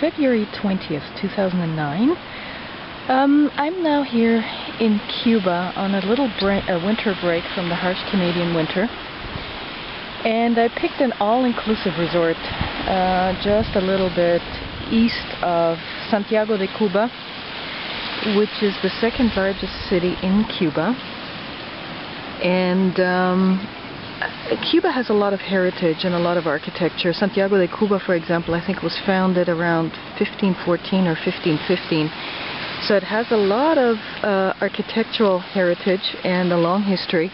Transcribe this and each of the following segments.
February 20th, 2009. I'm now here in Cuba on a little winter break from the harsh Canadian winter. And I picked an all-inclusive resort just a little bit east of Santiago de Cuba, which is the second largest city in Cuba. And Cuba has a lot of heritage and a lot of architecture. Santiago de Cuba, for example, I think was founded around 1514 or 1515. So it has a lot of architectural heritage and a long history.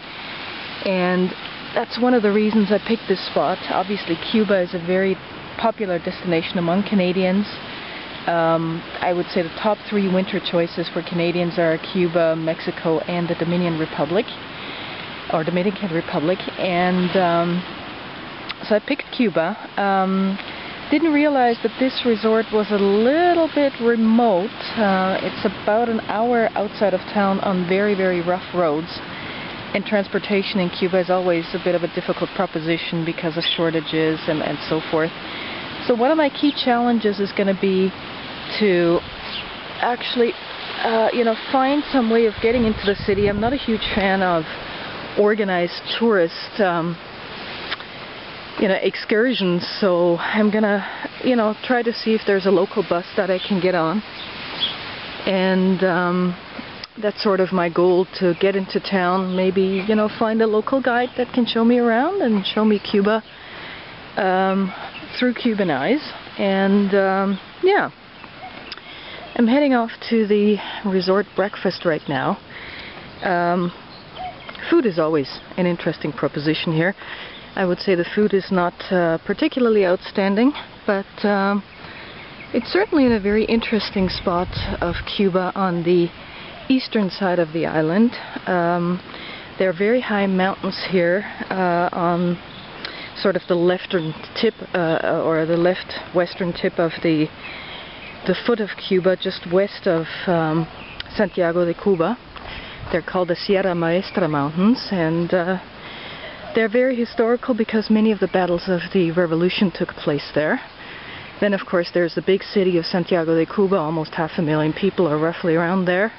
And that's one of the reasons I picked this spot. Obviously, Cuba is a very popular destination among Canadians. I would say the top 3 winter choices for Canadians are Cuba, Mexico, and the Dominican Republic. And so I picked Cuba. Didn't realize that this resort was a little bit remote. It's about an hour outside of town on very, very rough roads. And transportation in Cuba is always a bit of a difficult proposition because of shortages and so forth. So one of my key challenges is going to be to actually, find some way of getting into the city. I'm not a huge fan of organized tourist, excursions. So I'm gonna, try to see if there's a local bus that I can get on. And that's sort of my goal, to get into town, maybe, find a local guide that can show me around and show me Cuba through Cuban eyes. And yeah, I'm heading off to the resort breakfast right now. Food is always an interesting proposition here. I would say the food is not particularly outstanding, but it's certainly in a very interesting spot of Cuba on the eastern side of the island. There are very high mountains here on sort of the leftern tip, or the western tip of the foot of Cuba, just west of Santiago de Cuba. They're called the Sierra Maestra Mountains, and they're very historical because many of the battles of the revolution took place there. Then, of course, there's the big city of Santiago de Cuba, almost 500,000 people, or roughly around there.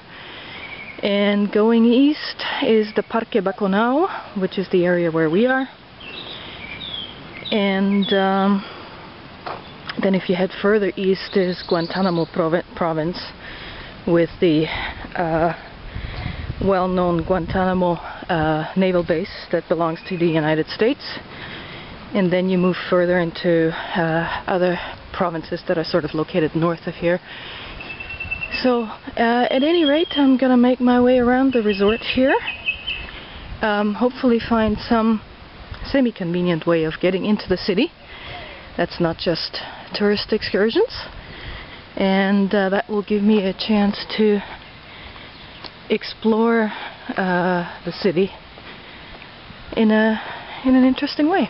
And going east is the Parque Baconao, which is the area where we are. And then if you head further east is Guantanamo province, with the well-known Guantanamo naval base that belongs to the United States. And then you move further into other provinces that are sort of located north of here. So at any rate, I'm gonna make my way around the resort here, hopefully find some semi-convenient way of getting into the city that's not just tourist excursions, and that will give me a chance to explore the city in an interesting way.